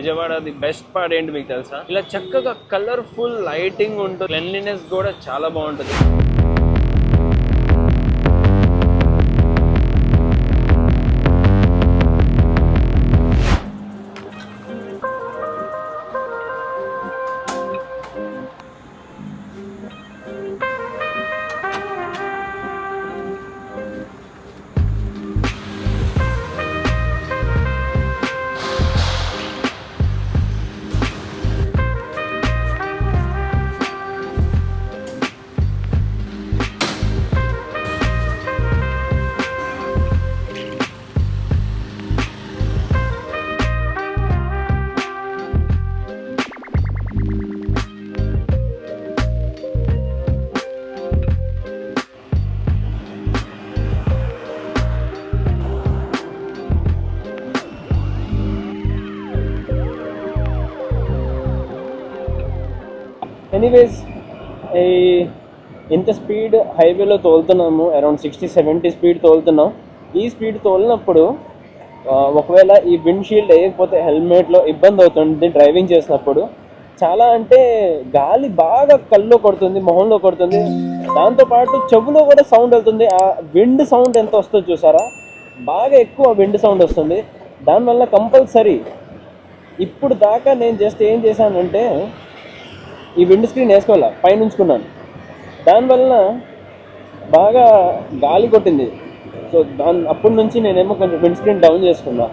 Vijayawada the best part ఏంటి మీకు తెలుసా? ఇలా చక్కగా కలర్ఫుల్ లైటింగ్ ఉంటుంది, క్లెన్లీనెస్ కూడా చాలా బాగుంటుంది. ఎనీవేస్ ఇంత స్పీడ్ హైవేలో తోలుతున్నాము, అరౌండ్ 60-70 స్పీడ్ తోలుతున్నాం. ఈ స్పీడ్ తోలినప్పుడు ఒకవేళ ఈ విండ్షీల్డ్ వేయకపోతే హెల్మెట్లో ఇబ్బంది అవుతుంది డ్రైవింగ్ చేసినప్పుడు. చాలా అంటే గాలి బాగా కళ్ళలో కొడుతుంది, మొహంలో కొడుతుంది, దాంతోపాటు చెవులో కూడా సౌండ్ వెళ్తుంది. ఆ విండ్ సౌండ్ ఎంత వస్తుందో చూసారా, బాగా ఎక్కువ విండ్ సౌండ్ వస్తుంది. దానివల్ల కంపల్సరీ ఇప్పుడు దాకా నేను జస్ట్ ఏం చేశానంటే ఈ విండ్ స్క్రీన్ వేసుకోవాలా పైన ఉంచుకున్నాను, దానివల్ల బాగా గాలి కొట్టింది. సో అప్పటి నుంచి నేనేమో కొంచెం విండ్ స్క్రీన్ డౌన్ చేసుకున్నా.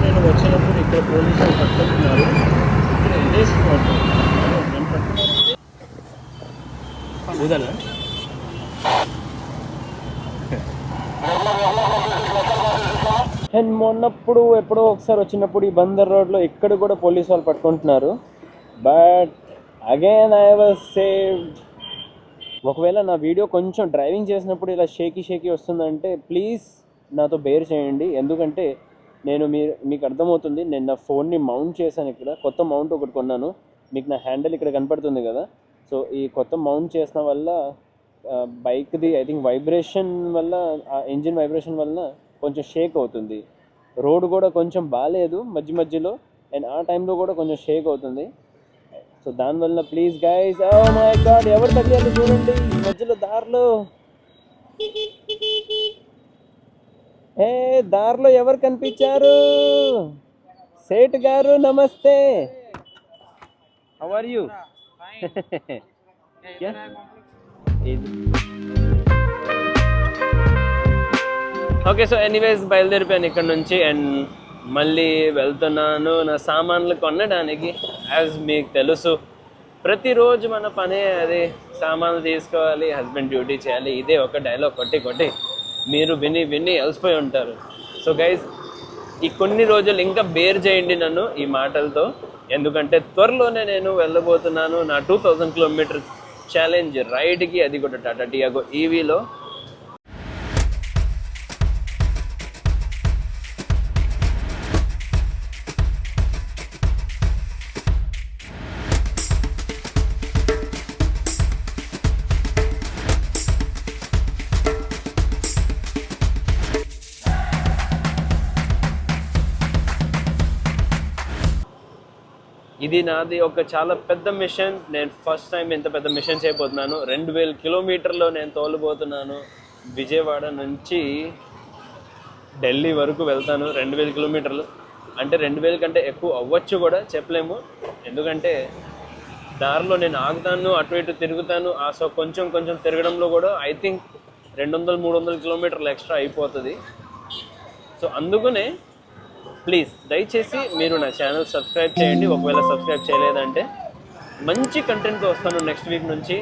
నేను వచ్చినప్పుడు ఇక్కడ పోలీసులు పట్టుకుంటున్నారు, ఇక్కడ ఇదే స్పాట్ నేను పట్టుకున్నాను. అండ్ మొన్నప్పుడు ఎప్పుడో ఒకసారి వచ్చినప్పుడు ఈ బందర్ రోడ్లో ఇక్కడ కూడా పోలీసు వాళ్ళు పట్టుకుంటున్నారు. But again I was saved. ఒకవేళ నా వీడియో కొంచెం డ్రైవింగ్ చేసినప్పుడు ఇలా షేకీ వస్తుందంటే ప్లీజ్ నాతో బేర్ చేయండి. ఎందుకంటే మీకు అర్థమవుతుంది, నేను నా ఫోన్ని మౌంట్ చేశాను. ఇక్కడ కొత్త మౌంట్ ఒకటి కొన్నాను, మీకు నా హ్యాండిల్ ఇక్కడ కనపడుతుంది కదా. సో ఈ కొత్త మౌంట్ చేసిన వల్ల బైక్ది ఐ థింక్ వైబ్రేషన్ వల్ల, ఆ ఇంజిన్ వైబ్రేషన్ వల్ల కొంచెం షేక్ అవుతుంది. రోడ్ కూడా కొంచెం బాగాలేదు మధ్యలో, అండ్ ఆ టైంలో కూడా కొంచెం షేక్ అవుతుంది. సో దానివల్ల please guys, oh my God, ఎవరు తగిలారు చూడండి మధ్యలో దారిలో. దారిలో ఎవరు కనిపించారు? సేట్ గారు నమస్తే, how are you? Okay, so anyways బయలుదేరిపోయాను ఇక్కడ నుంచి అండ్ మళ్ళీ వెళ్తున్నాను నా సామాన్లు కొనడానికి. యాజ్ మీకు తెలుసు, ప్రతిరోజు మన పనే అది, సామాన్లు తీసుకోవాలి, హస్బెండ్ డ్యూటీ చేయాలి. ఇదే ఒక డైలాగ్ కొట్టి మీరు విని అలసిపోయి ఉంటారు. సో గైజ్, ఈ కొన్ని రోజులు ఇంకా బేర్ చేయండి నన్ను ఈ మాటలతో, ఎందుకంటే త్వరలోనే నేను వెళ్ళబోతున్నాను నా 2000 కిలోమీటర్ ఛాలెంజ్ రైడ్కి, అది కూడా టాటా టియాగో ఈవీలో. ఇది నాది ఒక చాలా పెద్ద మిషన్. నేను ఫస్ట్ టైం ఇంత పెద్ద మిషన్ చేయబోతున్నాను. 2000 కిలోమీటర్లో నేను తోలబోతున్నాను. విజయవాడ నుంచి ఢిల్లీ వరకు వెళ్తాను. 2000 కిలోమీటర్లు అంటే 2000 కంటే ఎక్కువ అవ్వచ్చు కూడా, చెప్పలేము. ఎందుకంటే దారిలో నేను ఆగుతాను, అటు ఇటు తిరుగుతాను. సో కొంచెం తిరగడంలో కూడా ఐ థింక్ 200-300 కిలోమీటర్లు ఎక్స్ట్రా అయిపోతుంది. సో అందుకనే ప్లీజ్ దయచేసి మీరు నా ఛానల్ సబ్స్క్రైబ్ చేయండి. ఒకవేళ సబ్స్క్రైబ్ చేయలేదంటే మంచి కంటెంట్తో వస్తాను నెక్స్ట్ వీక్ నుంచి.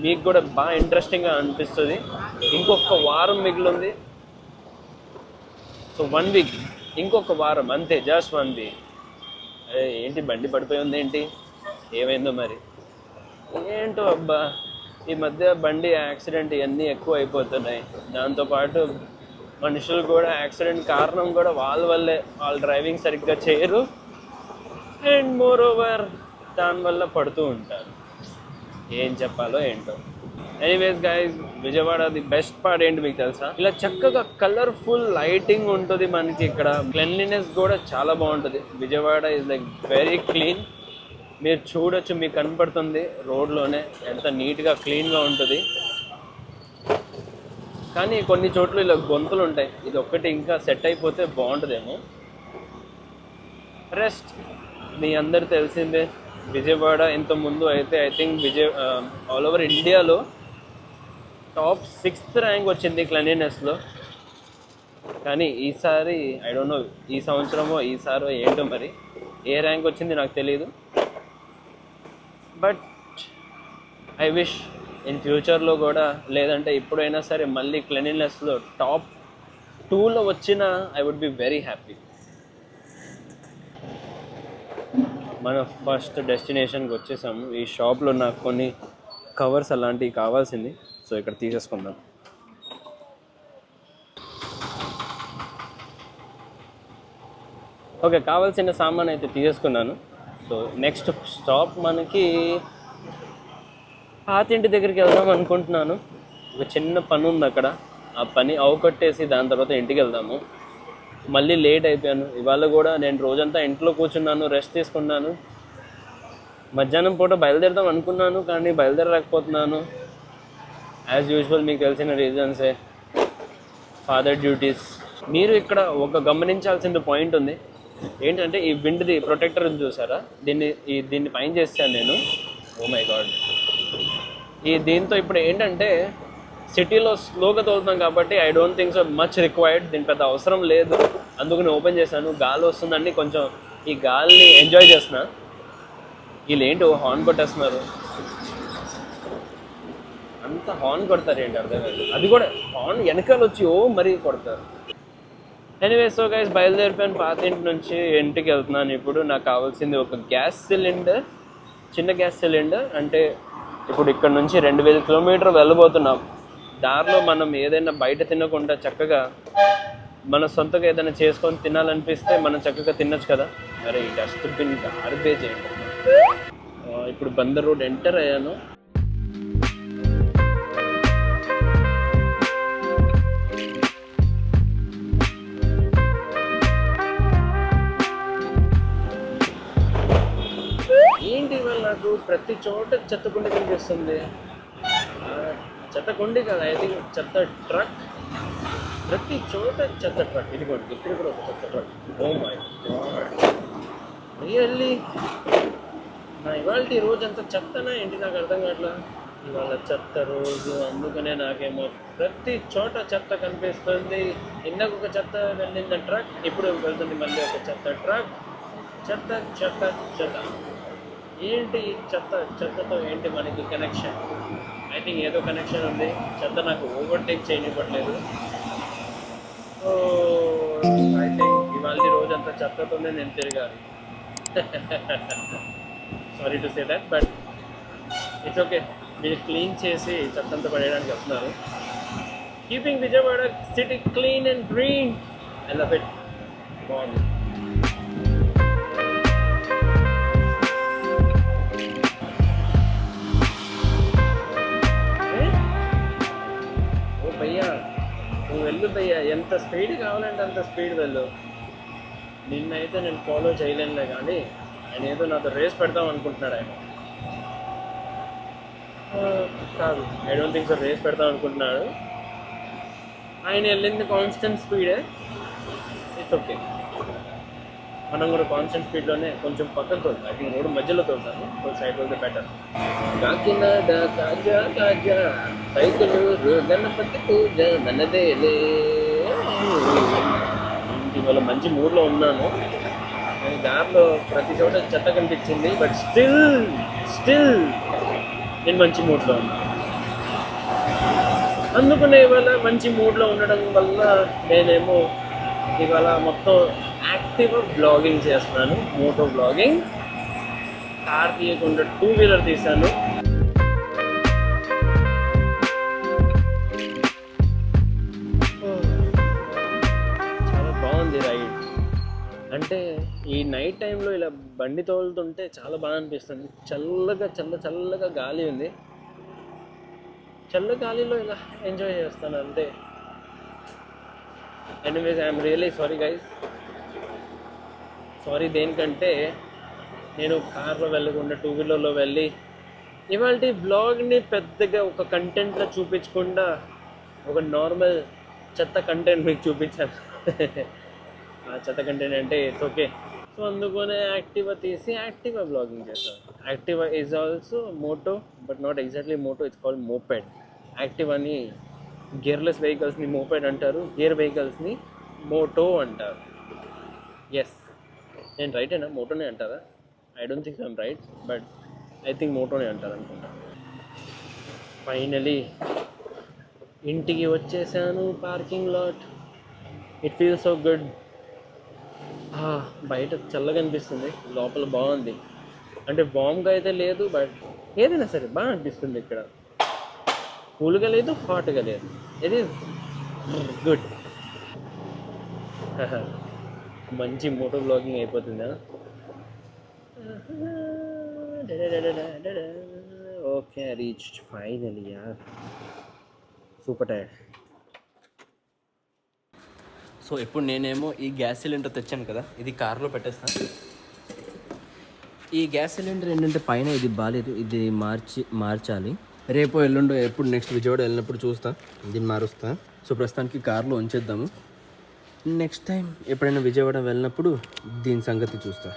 మీకు కూడా బాగా ఇంట్రెస్టింగ్గా అనిపిస్తుంది. ఇంకొక వారం మిగిలింది. సో 1 వీక్, ఇంకొక వారం అంతే, జస్ట్ 1 వీక్. ఏంటి బండి పడిపోయి ఉంది ఏంటి, ఏమైందో మరి ఏంటో అబ్బా. ఈ మధ్య బండి యాక్సిడెంట్ ఇవన్నీ ఎక్కువ అయిపోతున్నాయి. దాంతోపాటు మనుషులు కూడా యాక్సిడెంట్ కారణం కూడా వాళ్ళ వల్లే, వాళ్ళు డ్రైవింగ్ సరిగ్గా చేయరు అండ్ మోర్ ఓవర్ దానివల్ల పడుతూ ఉంటారు. ఏం చెప్పాలో ఏంటో. Anyways guys, Vijayawada the best part ఏంటి మీకు తెలుసా? ఇలా చక్కగా కలర్ఫుల్ లైటింగ్ ఉంటుంది మనకి ఇక్కడ. క్లెన్లీనెస్ కూడా చాలా బాగుంటుంది. Vijayawada is like very clean. మీరు చూడొచ్చు, మీకు కనపడుతుంది రోడ్లోనే ఎంత నీట్గా క్లీన్గా ఉంటుంది. కానీ కొన్ని చోట్ల ఇలా గొంతులు ఉంటాయి. ఇది ఒక్కటి ఇంకా సెట్ అయిపోతే బాగుంటుందేమో. రెస్ట్ మీ అందరు తెలిసిందే. విజయవాడ ఇంతకుముందు అయితే ఐ థింక్ ఆల్ ఓవర్ ఇండియాలో టాప్ 6th ర్యాంక్ వచ్చింది క్లీన్లీనెస్లో. కానీ ఈసారి ఐ డోంట్ నో, ఈ సంవత్సరమో ఈసారో ఏంటో మరి ఏ ర్యాంక్ వచ్చింది నాకు తెలియదు. బట్ ఐ విష్ ఇన్ ఫ్యూచర్లో కూడా, లేదంటే ఇప్పుడైనా సరే మళ్ళీ క్లీన్లీనెస్లో టాప్ 2లో వచ్చిన I would be very happy. మన ఫస్ట్ డెస్టినేషన్కి వచ్చేసాము. ఈ షాప్లో నాకు కొన్ని కవర్స్ అలాంటివి కావాల్సింది, సో ఇక్కడ తీసేసుకుందాం. ఓకే, కావాల్సిన సామాన్ అయితే తీసేసుకున్నాను. సో నెక్స్ట్ స్టాప్ మనకి పాతింటి దగ్గరికి వెళ్దాం అనుకుంటున్నాను. ఒక చిన్న పని ఉంది అక్కడ, ఆ పని అవకొట్టేసి దాని తర్వాత ఇంటికి వెళ్దాము. మళ్ళీ లేట్ అయిపోయాను. ఇవాళ కూడా నేను రోజంతా ఇంట్లో కూర్చున్నాను, రెస్ట్ తీసుకున్నాను. మధ్యాహ్నం పూట బయలుదేరదాం అనుకున్నాను, కానీ బయలుదేరలేకపోతున్నాను. యాజ్ యూజువల్ మీకు తెలిసిన రీజన్సే, ఫాదర్ డ్యూటీస్. మీరు ఇక్కడ ఒక గమనించాల్సిన పాయింట్ ఉంది. ఏంటంటే ఈ విండ్ది ప్రొటెక్టర్ చూసారా, దీన్ని పైన చేస్తాను నేను. Oh my God. దీంతో ఇప్పుడు ఏంటంటే సిటీలో స్లోగా తోలుతాం కాబట్టి I don't think so much required. దీని పెద్ద అవసరం లేదు, అందుకని ఓపెన్ చేశాను. గాలి వస్తుందండి, కొంచెం ఈ గాలిని ఎంజాయ్ చేస్తున్నా. వీళ్ళు ఏంటి హార్న్ కొట్టేస్తున్నారు, అంత హార్న్ కొడతారు ఏంటి అర్థం కాదు. అది కూడా హార్న్ వెనకాల వచ్చి మరీ కొడతారు. ఎనీవేస్, సో గైస్ బయలుదేరిపోయాను. పాత ఇంటి నుంచి ఇంటికి వెళ్తున్నాను. ఇప్పుడు నాకు కావాల్సింది ఒక గ్యాస్ సిలిండర్, చిన్న గ్యాస్ సిలిండర్. అంటే ఇప్పుడు ఇక్కడ నుంచి 2000 కిలోమీటర్ వెళ్ళబోతున్నాం. దారిలో మనం ఏదైనా బయట తినకుండా చక్కగా మన సొంతగా ఏదైనా చేసుకొని తినాలనిపిస్తే మనం చక్కగా తినచ్చు కదా. అరే ఈ డస్ట్బిన్ గార్బేజ్ ఏంటి. ఇప్పుడు బందర్ రోడ్ ఎంటర్ అయ్యాను. ఏంటి ఇవాళ నాకు ప్రతి చోట చెత్త కుండి కనిపిస్తుంది. చెత్త కుండి కాదు, ఐ థింక్ చెత్త ట్రక్. ప్రతి చోట చెత్త ట్రక్. ఇదిగోండి, ఇక్కడ కూడా ఒక చెత్త truck. Oh my God, really నా ఇవాళ రోజంతా చెత్తనా ఏంటి నాకు అర్థం కావట్లా. ఇవాళ చెత్త రోజు, అందుకనే నాకేమో ప్రతి చోట చెత్త కనిపిస్తుంది. ఇందాక ఒక చెత్త వెళ్ళిన ట్రక్, ఇప్పుడు వెళ్తుంది మళ్ళీ ఒక చెత్త ట్రక్. చెత్త చెత్త చెత్త. ఏంటి చెత్తతో ఏంటి మనకి కనెక్షన్? ఐ థింక్ ఏదో కనెక్షన్ ఉంది. చెత్త నాకు ఓవర్టేక్ చేయనివ్వట్లేదు. సో ఐ థింక్ ఇవాళ రోజంతా చెత్తతోనే నేను తిరగాలి. Sorry to say that, but it's okay. మీరు క్లీన్ చేసి చెత్తంతా పడేయడానికి వస్తున్నారు. Keeping Vijayawada city clean and green. I love it. బాగుంది. భయ్యా నువ్వు వెళ్ళు భయ్యా, ఎంత స్పీడ్ కావాలంటే అంత స్పీడ్ వెళ్ళు. నిన్నైతే నేను ఫాలో చేయలేనులే, కానీ ఆయన ఏదో నాతో రేస్ పెడదాం అనుకుంటున్నాడు. ఆయన కాదు, I don't think so race పెడదాం అనుకుంటున్నాడు. ఆయన వెళ్ళింది కాన్స్టెంట్ స్పీడే. ఇట్స్ ఓకే, మనం కూడా కాన్స్టెంట్ స్పీడ్లోనే కొంచెం పక్కకు తోలుతాం. ఐ థింక్ రోడ్డు మధ్యలో తోలుతాను, కొంచెం సైడ్ వెళ్తే బెటర్. కాకినాడ కాజా కాజా సైకిలు గణపతి పూజ మనదేలే. ఇవాళ మంచి మూడ్లో ఉన్నాను. నేను దారిలో ప్రతి చోట చెత్త కనిపించింది, బట్ స్టిల్ నేను మంచి మూడ్లో ఉన్నాను. అందుకనే ఇవాళ మంచి మూడ్లో ఉండడం వల్ల నేనేమో ఇవాళ మొత్తం యాక్టివ్గా బ్లాగింగ్ చేస్తున్నాను. Moto blogging. కార్ తీయకుండా 2 వీలర్ తీశాను. చాలా బాగుంది రైడ్. అంటే ఈ ఈ నైట్ టైంలో ఇలా బండి తోలుతుంటే చాలా బాగా అనిపిస్తుంది. చల్లగా గాలి ఉంది. చల్ల గాలిలో ఇలా ఎంజాయ్ చేస్తాను అంతే. Anyways I'm really sorry guys. Sorry దేనికంటే నేను కార్లో వెళ్ళకుండా 2 వీలర్లో వెళ్ళి ఇవాళ బ్లాగ్ని పెద్దగా ఒక కంటెంట్లో చూపించకుండా ఒక నార్మల్ చెత్త కంటెంట్ మీకు చూపించాను. ఆ చెత్త కంటెంట్ అంటే ఇట్స్ ఓకే. సో అందుకనే యాక్టివా తీసి యాక్టివా బ్లాగింగ్ చేశాను. Activa is also moto, but not exactly moto, it's called moped. యాక్టివాని గేర్లెస్ వెహికల్స్ని మోపెడ్ అంటారు, గేర్ వెహికల్స్ని మోటో అంటారు. ఎస్, నేను రైటేనా? మోటోనే అంటారా? I don't think I'm right, but I think మోటోనే అంటారు అనుకుంటా. ఫైనలీ ఇంటికి వచ్చేసాను. Parking lot. It feels so good. బయట చల్లగా అనిపిస్తుంది, లోపల బాగుంది. అంటే వామ్గా అయితే లేదు, బట్ ఏదైనా సరే బాగా అనిపిస్తుంది. ఇక్కడ కూల్గా లేదు, హాట్గా లేదు. ఇది గుడ్. మంచి మోటో బ్లాగింగ్ అయిపోతుందా? ఓకే, రీచ్ ఫైనలీ యార్. Super tired. సో ఇప్పుడు నేనేమో ఈ గ్యాస్ సిలిండర్ తెచ్చాను కదా, ఇది కార్లో పెట్టేస్తాను. ఈ గ్యాస్ సిలిండర్ ఏంటంటే పైన ఇది బాగాలేదు, ఇది మార్చాలి. రేపు ఎల్లుండో ఎప్పుడు నెక్స్ట్ విజయవాడ వెళ్ళినప్పుడు చూస్తా, దీన్ని మారుస్తా. సో ప్రస్తుతానికి కార్లో ఉంచేద్దాము. నెక్స్ట్ టైం ఎప్పుడైనా విజయవాడ వెళ్ళినప్పుడు దీని సంగతి చూస్తా.